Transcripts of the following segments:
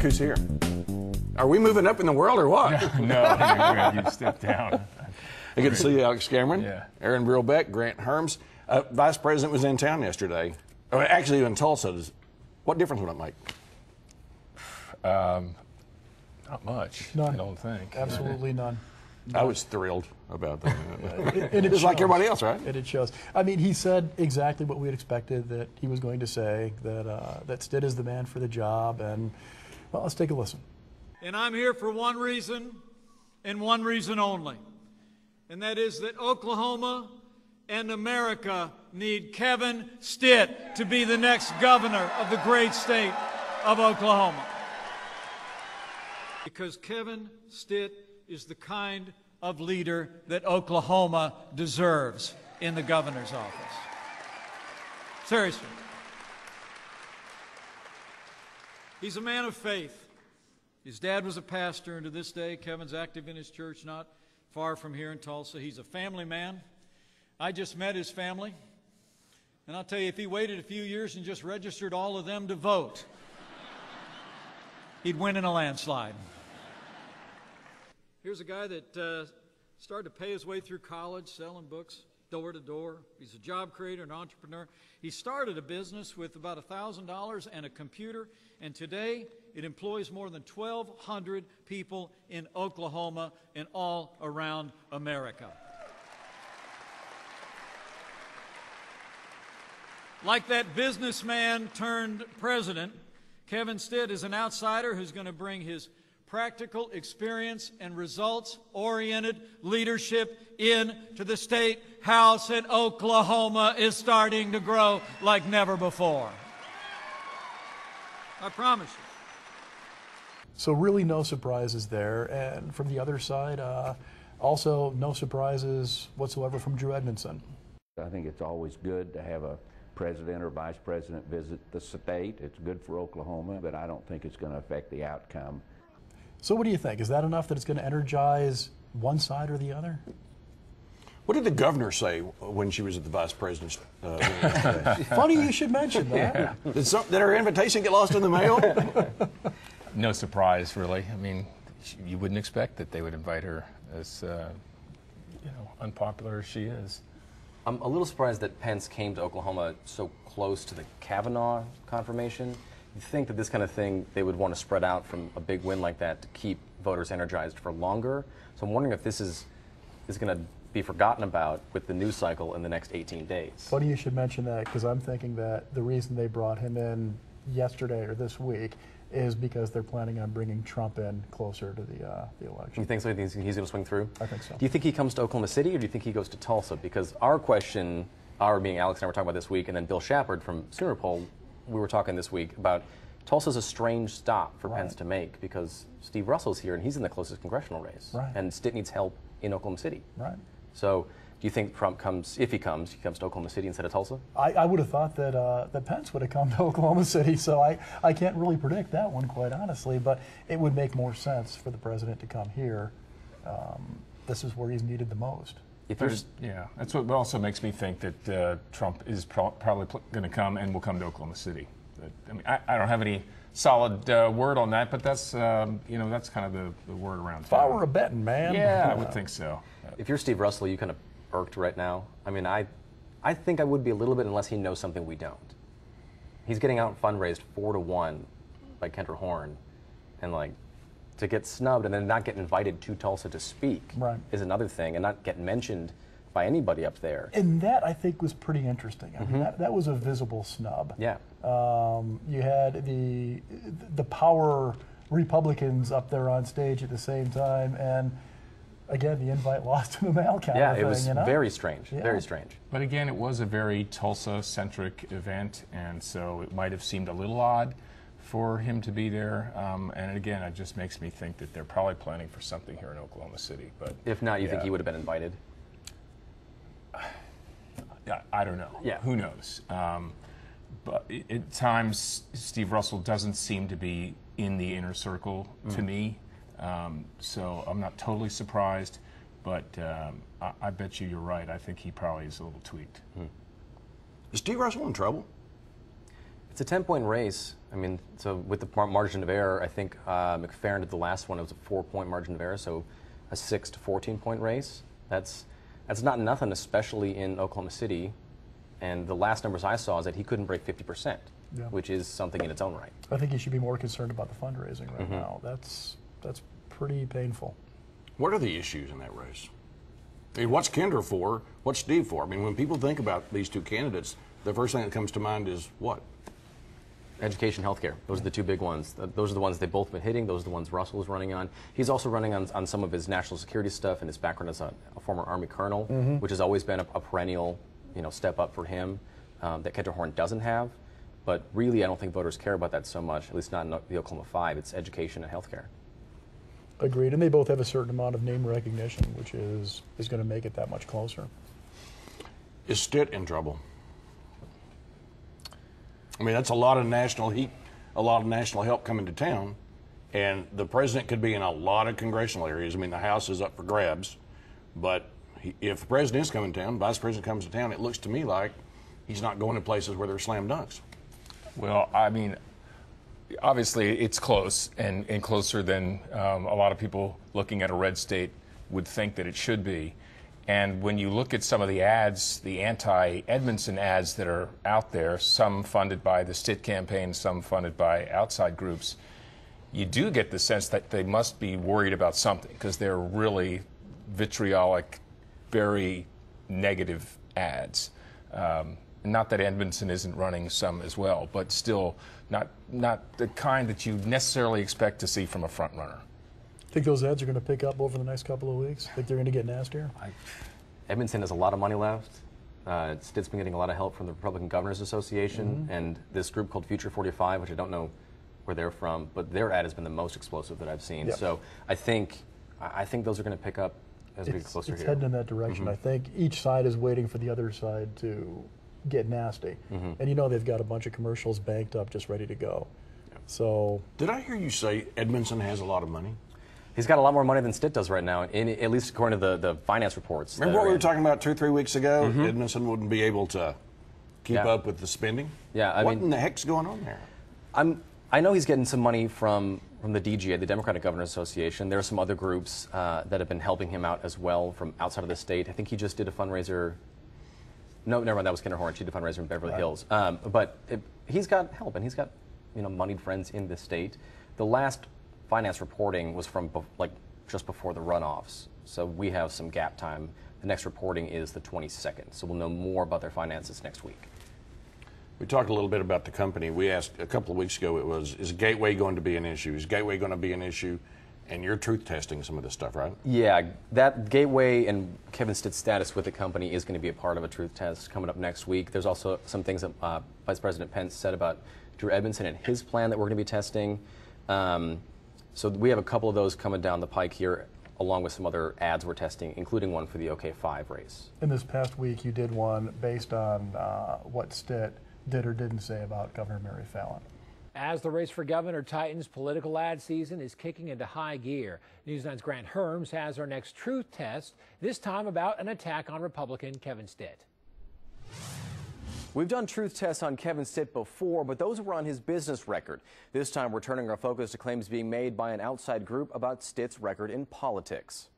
who's here. Are we moving up in the world or what? No, you step down. I get to see Alex Cameron, Yeah. Aaron Brilbeck, Grant Hermes. Vice President was in town yesterday. Oh, actually, in Tulsa. What difference would it make? Not much. None. I don't think. Absolutely none. I was thrilled about that. And Just like everybody else, right? And it shows. I mean, he said exactly what we had expected that he was going to say, that Stitt is the man for the job. And, well, let's take a listen. And I'm here for one reason and one reason only, and that is that Oklahoma and America need Kevin Stitt to be the next governor of the great state of Oklahoma. Because Kevin Stitt is the kind of leader that Oklahoma deserves in the governor's office. Seriously. He's a man of faith. His dad was a pastor, and to this day, Kevin's active in his church not far from here in Tulsa. He's a family man. I just met his family, and I'll tell you, if he waited a few years and just registered all of them to vote, he'd win in a landslide. Here's a guy that started to pay his way through college, selling books door to door. He's a job creator, an entrepreneur. He started a business with about $1,000 and a computer, and today it employs more than 1,200 people in Oklahoma and all around America. Like that businessman turned president, Kevin Stitt is an outsider who's going to bring his practical experience and results-oriented leadership into the state house, and Oklahoma is starting to grow like never before. I promise you. So really no surprises there. And from the other side, also no surprises whatsoever from Drew Edmondson. I think it's always good to have a president or vice president visit the state. It's good for Oklahoma, but I don't think it's going to affect the outcome. So what do you think? Is that enough that it's going to energize one side or the other? What did the governor say when she was at the vice president's Funny you should mention that. Yeah. Did her invitation get lost in the mail? No surprise, really. I mean, you wouldn't expect that they would invite her, as unpopular as she is. I'm a little surprised that Pence came to Oklahoma so close to the Kavanaugh confirmation. You'd think that this kind of thing, they would want to spread out from a big win like that to keep voters energized for longer. So I'm wondering if this is going to be forgotten about with the news cycle in the next 18 days. Funny you should mention that, because I'm thinking that the reason they brought him in yesterday or this week is because they're planning on bringing Trump in closer to the election. You think so? You think he's going to swing through? I think so. Do you think he comes to Oklahoma City, or do you think he goes to Tulsa? Because our question, being Alex and I were talking about this week, and then Bill Shepard from Sooner Poll, we were talking this week about Tulsa's a strange stop for Pence to make because Steve Russell's here and he's in the closest congressional race. Right. And Stitt needs help in Oklahoma City. Right. So do you think Trump comes, if he comes to Oklahoma City instead of Tulsa? I would have thought that Pence would have come to Oklahoma City, so I can't really predict that one, quite honestly, but it would make more sense for the president to come here. This is where he's needed the most. Yeah, that's what also makes me think that Trump is probably going to come and will come to Oklahoma City. I mean, I don't have any solid word on that, but that's that's kind of the word around. If I were a betting man, yeah, I would think so. If you're Steve Russell, you kind of irked right now. I mean, I think I would be a little bit unless he knows something we don't. He's getting out and fundraised 4-1 by Kendra Horn, and like to get snubbed and then not get invited to Tulsa to speak is another thing, and not get mentioned by anybody up there. And that, I think, was pretty interesting. I mean, that was a visible snub. Yeah. You had the power Republicans up there on stage at the same time, and again, the invite lost in the mail kind of thing. It was very strange, Yeah. very strange. But again, it was a very Tulsa-centric event, and so it might have seemed a little odd for him to be there. And again, it just makes me think that they're probably planning for something here in Oklahoma City. But if not, you think he would have been invited? I don't know. Yeah. Who knows? But at times, Steve Russell doesn't seem to be in the inner circle to me. So I'm not totally surprised, but I bet you're right. I think he probably is a little tweaked. Is Steve Russell in trouble? It's a 10-point race. I mean, so with the margin of error, I think McFerrin did the last one. It was a 4-point margin of error, so a 6 to 14-point race. That's not nothing, especially in Oklahoma City. And the last numbers I saw is that he couldn't break 50%, which is something in its own right. I think he should be more concerned about the fundraising right now. That's pretty painful. What are the issues in that race? I mean, what's Kendra for? What's Steve for? I mean, when people think about these two candidates, the first thing that comes to mind is what? Education, healthcare. Those are the two big ones. Those are the ones they've both been hitting. Those are the ones Russell is running on. He's also running on some of his national security stuff and his background as a former Army colonel, which has always been a perennial, step up for him that Kendra Horn doesn't have. But really, I don't think voters care about that so much, at least not in the Oklahoma 5. It's education and healthcare. Agreed, and they both have a certain amount of name recognition, which is going to make it that much closer. Is Stitt in trouble? I mean, that's a lot of national heat, a lot of national help coming to town, and the president could be in a lot of congressional areas. I mean, the House is up for grabs, but if the president is coming to town, vice president comes to town, it looks to me like he's not going to places where there's slam dunks. Well, I mean, obviously it's close and closer than a lot of people looking at a red state would think that it should be. And when you look at some of the ads, the anti-Edmondson ads that are out there, some funded by the Stitt campaign, some funded by outside groups, you do get the sense that they must be worried about something because they're really vitriolic, very negative ads. Not that Edmondson isn't running some as well, but still not the kind that you necessarily expect to see from a front runner. Think those ads are going to pick up over the next couple of weeks? Think they're going to get nastier? Edmondson has a lot of money left. Stitt's been getting a lot of help from the Republican Governors Association and this group called Future 45, which I don't know where they're from, but their ad has been the most explosive that I've seen. Yep. So I think those are going to pick up as we get closer it's here. heading in that direction. I think each side is waiting for the other side to get nasty. And they've got a bunch of commercials banked up just ready to go. So Did I hear you say Edmondson has a lot of money? He's got a lot more money than Stitt does right now, at least according to the finance reports. Remember what we were talking about 2 or 3 weeks ago? Edmondson wouldn't be able to keep up with the spending? Yeah, what in the heck's going on there? I know he's getting some money from the DGA, the Democratic Governors Association. There are some other groups that have been helping him out as well from outside of the state. I think he just did a fundraiser. No, never mind, that was Kendra Horn. She did a fundraiser in Beverly Hills. But he's got help, and he's got moneyed friends in the state. The last finance reporting was from just before the runoffs, so we have some gap time. The next reporting is the 22nd, so we'll know more about their finances next week. We talked a little bit about the company. We asked a couple of weeks ago, is Gateway going to be an issue? Is Gateway going to be an issue? And you're truth testing some of this stuff, right? Yeah, that Gateway and Kevin Stitt's status with the company is going to be a part of a truth test coming up next week. There's also some things that Vice President Pence said about Drew Edmondson and his plan that we're going to be testing. So we have a couple of those coming down the pike here, along with some other ads we're testing, including one for the OK5 race. in this past week, you did one based on what Stitt did or didn't say about Governor Mary Fallin. As the race for governor tightens, political ad season is kicking into high gear. News 9's Grant Hermes has our next truth test, this time about an attack on Republican Kevin Stitt. We've done truth tests on Kevin Stitt before, but those were on his business record. This time we're turning our focus to claims being made by an outside group about Stitt's record in politics.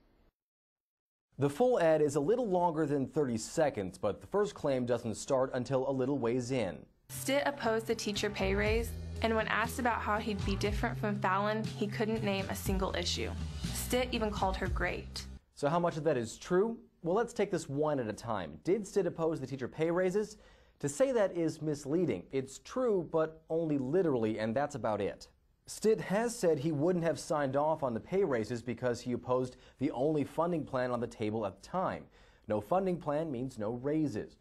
The full ad is a little longer than 30 seconds, but the first claim doesn't start until a little ways in. Stitt opposed the teacher pay raise, and when asked about how he'd be different from Fallin, he couldn't name a single issue. Stitt even called her great. So how much of that is true? Well, let's take this one at a time. Did Stitt oppose the teacher pay raises? To say that is misleading. It's true, but only literally, and that's about it. Stitt has said he wouldn't have signed off on the pay raises because he opposed the only funding plan on the table at the time. No funding plan means no raises.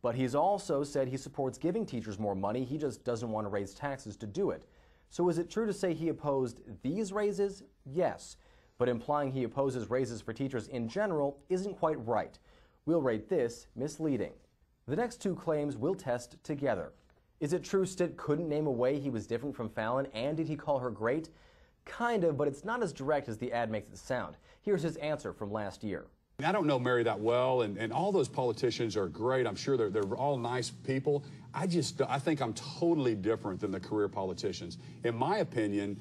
But he's also said he supports giving teachers more money, he just doesn't want to raise taxes to do it. So is it true to say he opposed these raises? Yes. But implying he opposes raises for teachers in general isn't quite right. We'll rate this misleading. The next two claims we'll test together. Is it true Stitt couldn't name a way he was different from Fallin, and did he call her great? Kind of, but it's not as direct as the ad makes it sound. Here's his answer from last year. I don't know Mary that well, and all those politicians are great. I'm sure they're all nice people. I think I'm totally different than the career politicians. In my opinion,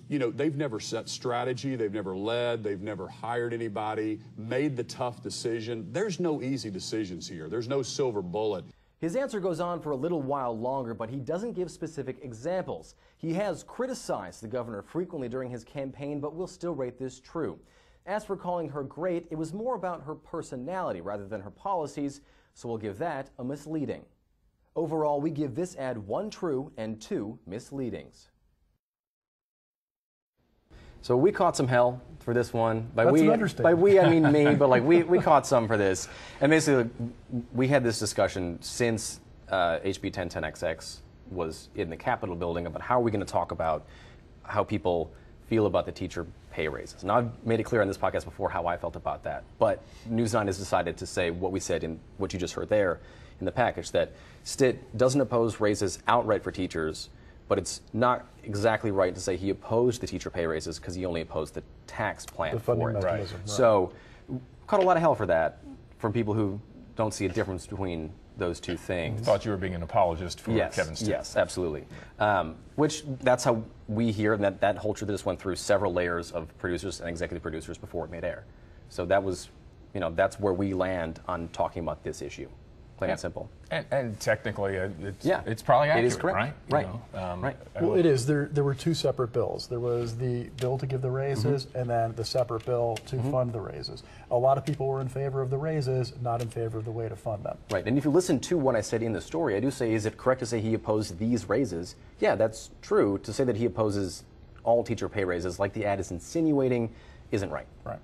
you know, they've never set strategy, they've never led, they've never hired anybody, made the tough decision. There's no easy decisions here. There's no silver bullet. His answer goes on for a little while longer, but he doesn't give specific examples. He has criticized the governor frequently during his campaign, but will still rate this true. As for calling her great, it was more about her personality rather than her policies, so we'll give that a misleading. Overall, we give this ad 1 true and 2 misleadings. So we caught some hell for this one. By That's we, an understatement. by we, I mean me, but like we caught some for this. And basically, we had this discussion since HB 1010XX was in the Capitol building about how are we going to talk about how people feel about the teacher pay raises. Now, I've made it clear on this podcast before how I felt about that, but News 9 has decided to say what we said in what you just heard there in the package, that Stitt doesn't oppose raises outright for teachers, but it's not exactly right to say he opposed the teacher pay raises because he only opposed the tax plan for it. Right. So, caught a lot of hell for that from people who don't see a difference between those two things. Thought you were being an apologist for Kevin Stitt. Yes, absolutely. Which that's how we hear, and that whole truth just went through several layers of producers and executive producers before it made air. So that was, you know, that's where we land on talking about this issue. Plain and simple. And technically, it's probably accurate, it is correct. right? Right. Right. Well, it is. There were 2 separate bills. There was the bill to give the raises, and then the separate bill to fund the raises. A lot of people were in favor of the raises, not in favor of the way to fund them. Right. And if you listen to what I said in the story, I do say, is it correct to say he opposed these raises? Yeah, that's true. To say that he opposes all teacher pay raises, like the ad is insinuating, isn't right. Right.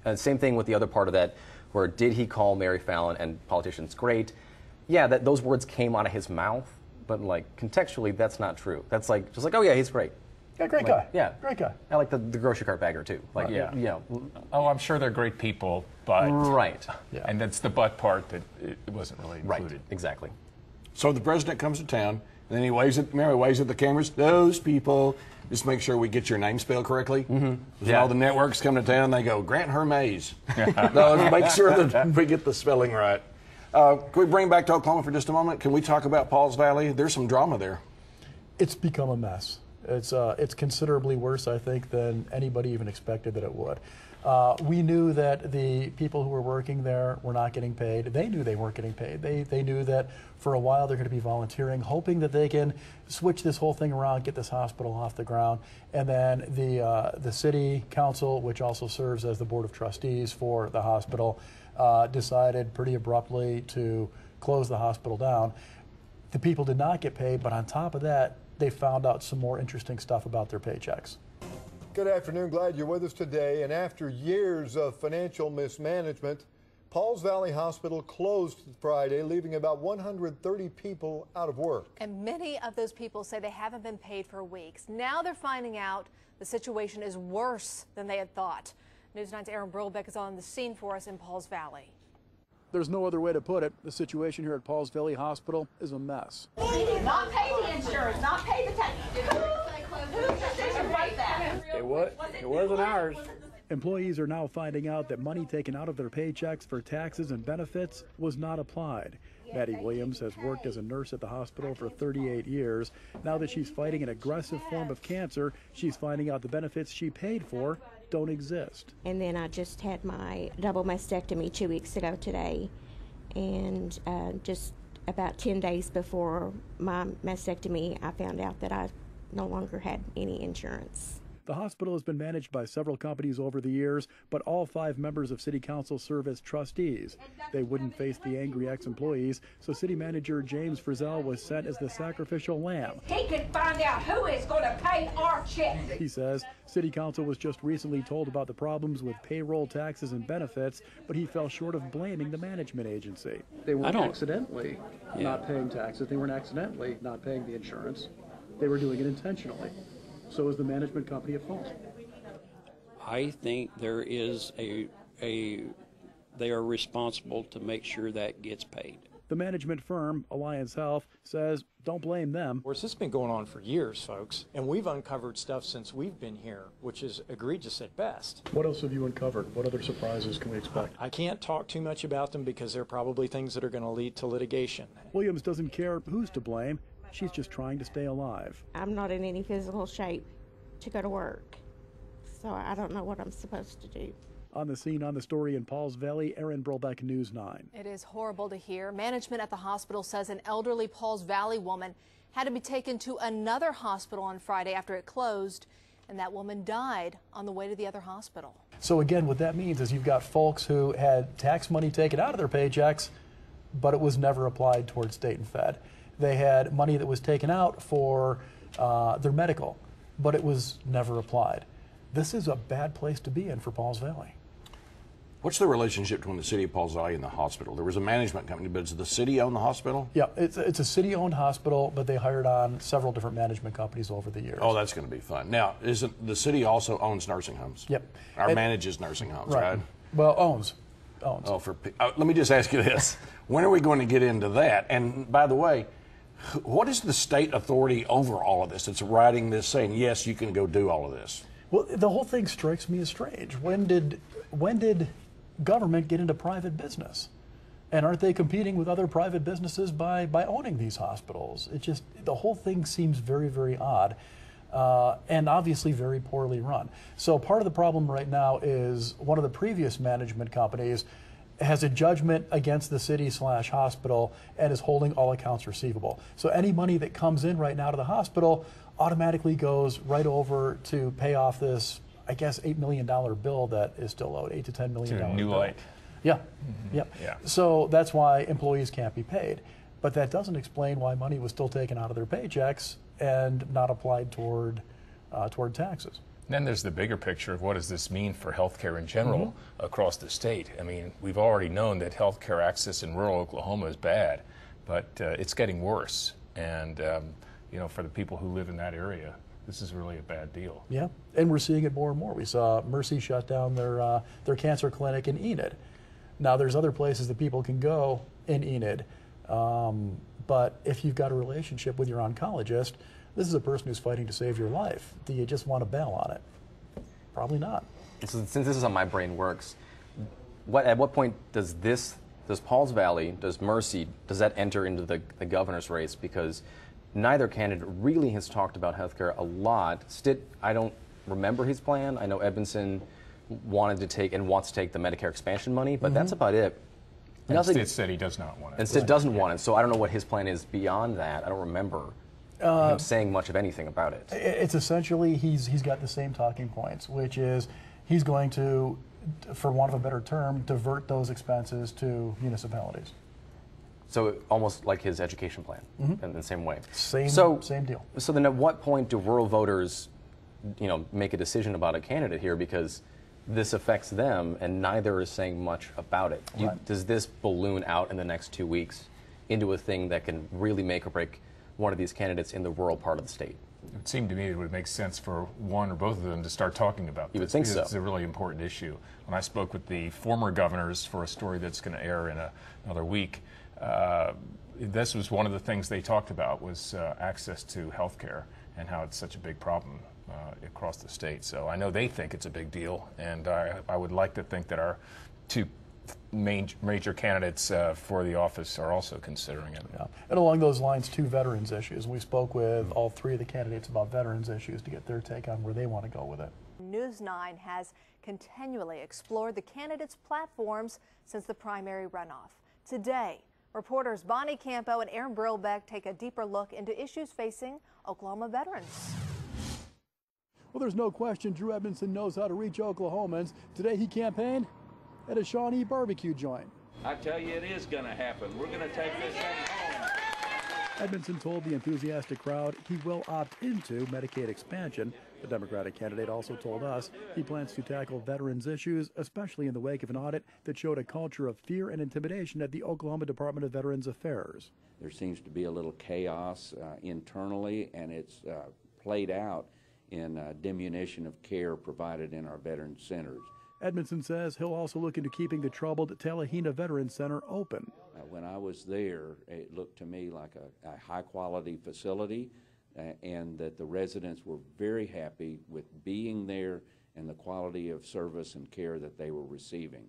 And same thing with the other part of that, where did he call Mary Fallon and politicians great? Yeah, those words came out of his mouth, but like contextually, that's not true. That's like just like, oh yeah, he's great. Yeah, great like, guy. Yeah, great guy. I like the grocery cart bagger too. Like, Yeah. you know. Oh, I'm sure they're great people, but Right. Yeah. And that's the but part that it wasn't really included. Right. Exactly. So the president comes to town, and then he waves at the cameras. Those people, just make sure we get your name spelled correctly. Yeah. All the networks come to town, they go, Grant Hermes. No, make sure that we get the spelling right. Can we bring back to Oklahoma for just a moment? Can we talk about Pauls Valley? There's some drama there. It's become a mess. It's considerably worse, I think, than anybody even expected that it would. We knew that the people who were working there were not getting paid. They knew they weren't getting paid. They knew that for a while they're going to be volunteering, hoping that they can switch this whole thing around, get this hospital off the ground. And then the city council, which also serves as the board of trustees for the hospital, decided pretty abruptly to close the hospital down. The people did not get paid, but on top of that, they found out some more interesting stuff about their paychecks. Good afternoon. Glad you're with us today. And after years of financial mismanagement, Pauls Valley Hospital closed Friday, leaving about 130 people out of work. And many of those people say they haven't been paid for weeks. Now they're finding out the situation is worse than they had thought. News 9's Brilbeck is on the scene for us in Pauls Valley. There's no other way to put it. The situation here at Pauls Valley Hospital is a mess. Not pay the insurance, not pay the tax. Whose decision was that? It wasn't ours. Employees are now finding out that money taken out of their paychecks for taxes and benefits was not applied. Maddie Williams has worked as a nurse at the hospital for 38 years. Now that she's fighting an aggressive form of cancer, she's finding out the benefits she paid for don't exist. And then I just had my double mastectomy 2 weeks ago today, and just about 10 days before my mastectomy, I found out that I no longer had any insurance. The hospital has been managed by several companies over the years, but all 5 members of City Council serve as trustees. They wouldn't face the angry ex-employees, so City Manager James Frizzell was sent as the sacrificial lamb. He can find out who is going to pay our check. He says City Council was just recently told about the problems with payroll, taxes, and benefits, but he fell short of blaming the management agency. They weren't accidentally not paying taxes. They weren't accidentally not paying the insurance. They were doing it intentionally. So is the management company at fault? I think there is they are responsible to make sure that gets paid. The management firm, Alliance Health, says don't blame them. This has been going on for years, folks, and we've uncovered stuff since we've been here, which is egregious at best. What else have you uncovered? What other surprises can we expect? I can't talk too much about them because they're probably things that are going to lead to litigation. Williams doesn't care who's to blame. She's just trying to stay alive. I'm not in any physical shape to go to work, so I don't know what I'm supposed to do. On the scene, on the story in Pauls Valley, Brilbeck, News 9. It is horrible to hear. Management at the hospital says an elderly Pauls Valley woman had to be taken to another hospital on Friday after it closed, and that woman died on the way to the other hospital. So again, what that means is you've got folks who had tax money taken out of their paychecks, but it was never applied towards state and fed. They had money that was taken out for their medical, but it was never applied. This is a bad place to be in for Pauls Valley. What's the relationship between the city of Pauls Valley and the hospital? There was a management company, but does the city own the hospital? Yeah, it's a city-owned hospital, but they hired on several different management companies over the years. Oh, that's going to be fun. Now, isn't the city also owns nursing homes? Yep. Or manages nursing homes, right? Well, owns. Oh, let me just ask you this. When are we going to get into that? And by the way, what is the state authority over all of this that's writing this saying, yes, you can go do all of this? Well, the whole thing strikes me as strange. When did government get into private business? And aren't they competing with other private businesses by owning these hospitals? It just, the whole thing seems very, very odd and obviously very poorly run. So part of the problem right now is one of the previous management companies has a judgment against the city/hospital and is holding all accounts receivable. So any money that comes in right now to the hospital automatically goes right over to pay off this, I guess, $8 million bill that is still owed, $8 to $10 million to New bill. Light. Yeah. Mm-hmm. Yeah. So that's why employees can't be paid. But that doesn't explain why money was still taken out of their paychecks and not applied toward taxes. Then there's the bigger picture of what does this mean for healthcare in general across the state. I mean, we've already known that healthcare access in rural Oklahoma is bad, but it's getting worse. And you know, for the people who live in that area, this is really a bad deal. Yeah, and we're seeing it more and more. We saw Mercy shut down their cancer clinic in Enid. Now there's other places that people can go in Enid, but if you've got a relationship with your oncologist, this is a person who's fighting to save your life. Do you just want to bail on it? Probably not. So since this is how my brain works, at what point does Pauls Valley, does Mercy, does that enter into the governor's race? Because neither candidate really has talked about healthcare a lot. Stitt, I don't remember his plan. I know Edmondson wanted to take and wants to take the Medicare expansion money, but that's about it. And Stitt said he does not want it. And Stitt doesn't want it, so I don't know what his plan is beyond that. I don't remember him saying much of anything about it. It's essentially, he's got the same talking points, which is he's going to, for want of a better term, divert those expenses to municipalities. So almost like his education plan in the same way. Same deal. So then at what point do rural voters, you know, make a decision about a candidate here, because this affects them and neither is saying much about it? Does this balloon out in the next 2 weeks into a thing that can really make or break one of these candidates in the rural part of the state? It would seem to me it would make sense for one or both of them to start talking about this. You would think so. It's a really important issue. When I spoke with the former governors for a story that's going to air in another week, this was one of the things they talked about was access to health care and how it's such a big problem across the state. So I know they think it's a big deal, and I would like to think that our two major candidates for the office are also considering it. Yeah. And along those lines, two veterans issues. We spoke with all three of the candidates about veterans issues to get their take on where they want to go with it. News 9 has continually explored the candidates' platforms since the primary runoff. Today, reporters Bonnie Campo and Aaron Brilbeck take a deeper look into issues facing Oklahoma veterans. Well, there's no question Drew Edmondson knows how to reach Oklahomans. Today he campaigned at a Shawnee barbecue joint. I tell you, it is going to happen. We're going to take this thing home. Edmondson told the enthusiastic crowd he will opt into Medicaid expansion. The Democratic candidate also told us he plans to tackle veterans issues, especially in the wake of an audit that showed a culture of fear and intimidation at the Oklahoma Department of Veterans Affairs. There seems to be a little chaos internally, and it's played out in diminution of care provided in our veteran centers. Edmondson says he'll also look into keeping the troubled Talihina Veterans Center open. When I was there, it looked to me like a high-quality facility, and that the residents were very happy with being there and the quality of service and care that they were receiving.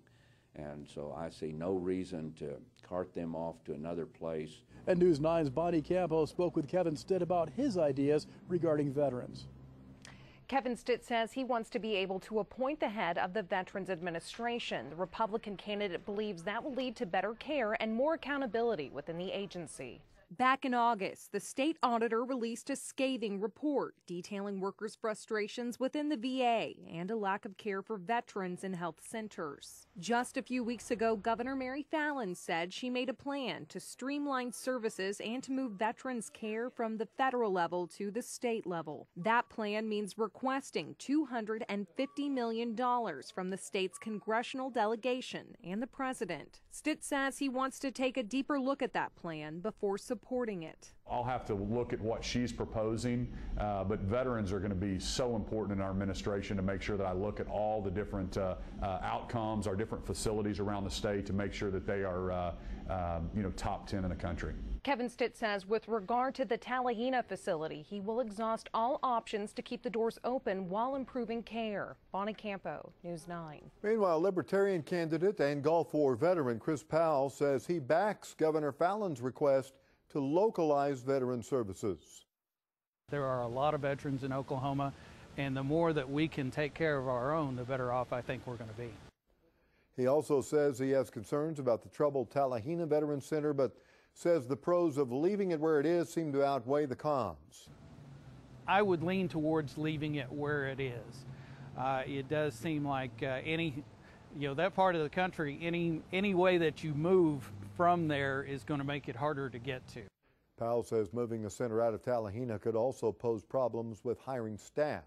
And so I see no reason to cart them off to another place. And News 9's Bonnie Campo spoke with Kevin Stitt about his ideas regarding veterans. Kevin Stitt says he wants to be able to appoint the head of the Veterans Administration. The Republican candidate believes that will lead to better care and more accountability within the agency. Back in August, the state auditor released a scathing report detailing workers' frustrations within the VA and a lack of care for veterans in health centers. Just a few weeks ago, Governor Mary Fallin said she made a plan to streamline services and to move veterans' care from the federal level to the state level. That plan means requesting $250 million from the state's congressional delegation and the president. Stitt says he wants to take a deeper look at that plan before supporting it. I'll have to look at what she's proposing, but veterans are going to be so important in our administration to make sure that I look at all the different outcomes, our different facilities around the state to make sure that they are top 10 in the country. Kevin Stitt says with regard to the Talihina facility, he will exhaust all options to keep the doors open while improving care. Bonnie Campo, News 9. Meanwhile, Libertarian candidate and Gulf War veteran Chris Powell says he backs Governor Fallon's request to localize veteran services. There are a lot of veterans in Oklahoma, and the more that we can take care of our own, the better off I think we're going to be. He also says he has concerns about the troubled Talihina Veterans Center, but says the pros of leaving it where it is seem to outweigh the cons. I would lean towards leaving it where it is. It does seem like that part of the country, any way that you move from there is going to make it harder to get to. Powell says moving the center out of Talihina could also pose problems with hiring staff.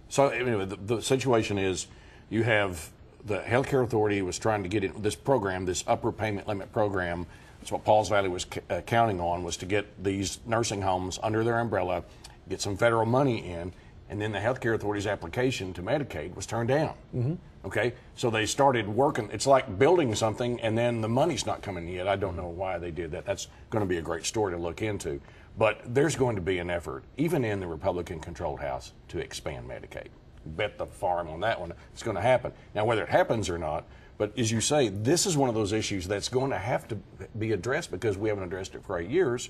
So anyway, the situation is you have the Healthcare Authority was trying to get in this program, this upper payment limit program. That's what Pauls Valley was counting on, was to get these nursing homes under their umbrella, get some federal money in, and then the Healthcare Authority's application to Medicaid was turned down. Okay, so they started working. It's like building something and then the money's not coming yet. I don't know why they did that. That's going to be a great story to look into. But there's going to be an effort, even in the Republican-controlled House, to expand Medicaid. Bet the farm on that one. It's going to happen. Now, whether it happens or not, but as you say, this is one of those issues that's going to have to be addressed because we haven't addressed it for 8 years.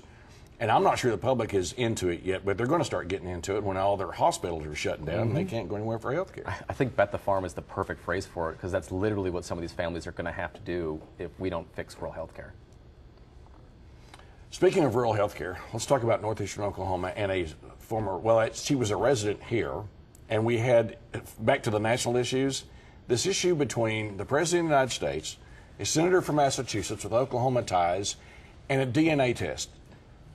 And I'm not sure the public is into it yet, but they're going to start getting into it when all their hospitals are shutting down and they can't go anywhere for health care. I think bet the farm is the perfect phrase for it, because that's literally what some of these families are going to have to do if we don't fix rural health care. Speaking of rural health care, let's talk about northeastern Oklahoma and a former, she was a resident here, and we had, back to the national issues, this issue between the President of the United States, a senator from Massachusetts with Oklahoma ties, and a DNA test.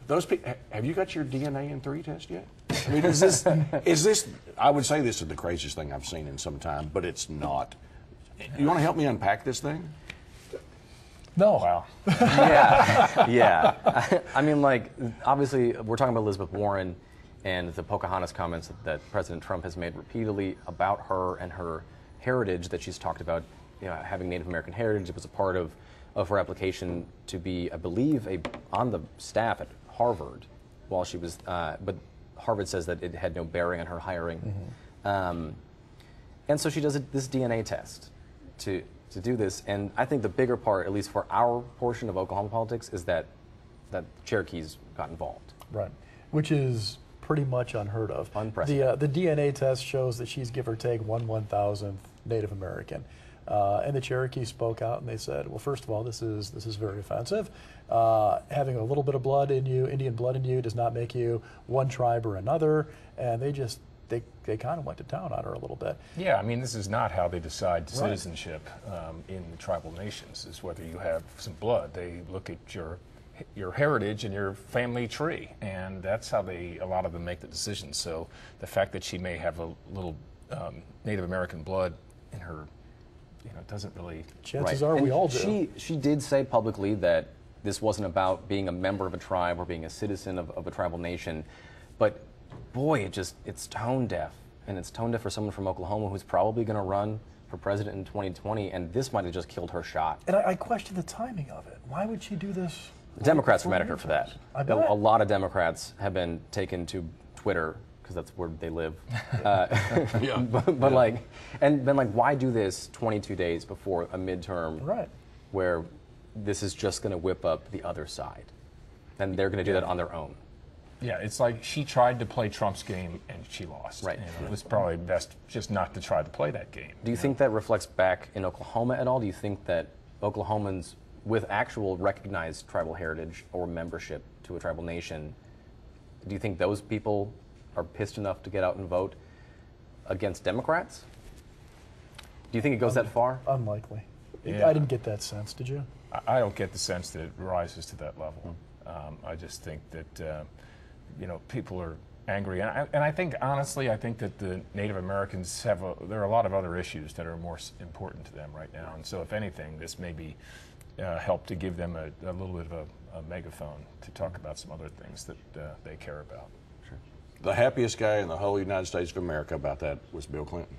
Those people, have you got your DNA in 3 test yet? I mean, is this, I would say this is the craziest thing I've seen in some time, but it's not. You want to help me unpack this thing? No. Wow. Yeah. I mean, like, obviously, we're talking about Elizabeth Warren and the Pocahontas comments that President Trump has made repeatedly about her and her heritage that she's talked about, having Native American heritage. It was a part of her application to be, I believe, on the staff at Harvard while she was, but Harvard says that it had no bearing on her hiring. And so she does this DNA test to do this. And I think the bigger part, at least for our portion of Oklahoma politics, is that Cherokees got involved. Right, which is pretty much unheard of. Unprecedented. The DNA test shows that she's give or take 1/1000th Native American. And the Cherokee spoke out and they said, well, first of all, this is very offensive. Having a little bit of blood in you, Indian blood in you, does not make you one tribe or another. And they kind of went to town on her a little bit. Yeah, I mean, this is not how they decide citizenship in the tribal nations, is whether you have some blood. They look at your heritage and your family tree, and that's how a lot of them make the decisions. So the fact that she may have a little Native American blood in her, doesn't really. Chances are we all do. She did say publicly that this wasn't about being a member of a tribe or being a citizen of a tribal nation, but boy, it's tone deaf, and it's tone deaf for someone from Oklahoma who's probably going to run for president in 2020, and this might have just killed her shot. And I question the timing of it. Why would she do this? Democrats are mad at her for that. I bet. A lot of Democrats have been taken to Twitter, because that's where they live. But like, and been like, why do this 22 days before a midterm where this is just going to whip up the other side? And they're going to do that on their own. Yeah, it's like she tried to play Trump's game and she lost. Right. It was probably best just not to try to play that game. Do you think that reflects back in Oklahoma at all? Do you think that Oklahomans with actual recognized tribal heritage or membership to a tribal nation, do you think those people are pissed enough to get out and vote against Democrats? Do you think it goes that far? Unlikely. Yeah. I didn't get that sense, did you? I don't get the sense that it rises to that level. I just think that, people are angry. And I think, honestly, I think that the Native Americans there are a lot of other issues that are more important to them right now. And so, if anything, this maybe help to give them a little bit of a megaphone to talk about some other things that they care about. Sure. The happiest guy in the whole United States of America about that was Bill Clinton.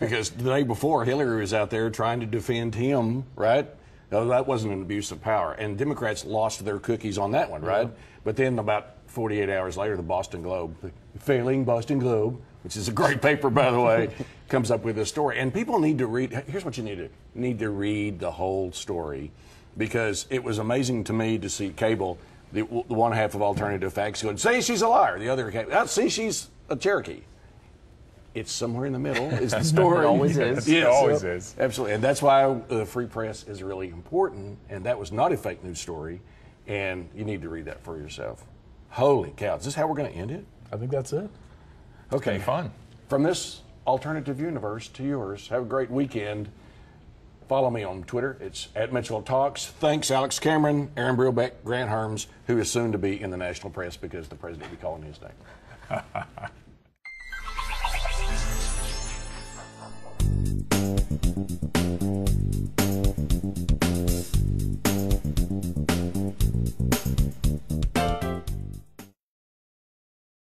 Because the day before, Hillary was out there trying to defend him, right? No, that wasn't an abuse of power. And Democrats lost their cookies on that one, right? But then about 48 hours later, the Boston Globe, the failing Boston Globe, which is a great paper, by the way, comes up with this story. And people need to read, here's what you need to do. You need to read the whole story, because it was amazing to me to see cable, the one half of alternative facts going, say she's a liar. The other, see she's a Cherokee. It's somewhere in the middle is the story. It always is. Yes, it always is. Absolutely. And that's why the free press is really important. And that was not a fake news story. And you need to read that for yourself. Holy cow. Is this how we're going to end it? I think that's it. Okay. It's been fun. From this alternative universe to yours, have a great weekend. Follow me on Twitter. It's @MitchellTalks. Thanks, Alex Cameron, Aaron Brilbeck, Grant Hermes, who is soon to be in the national press because the president will be calling his name.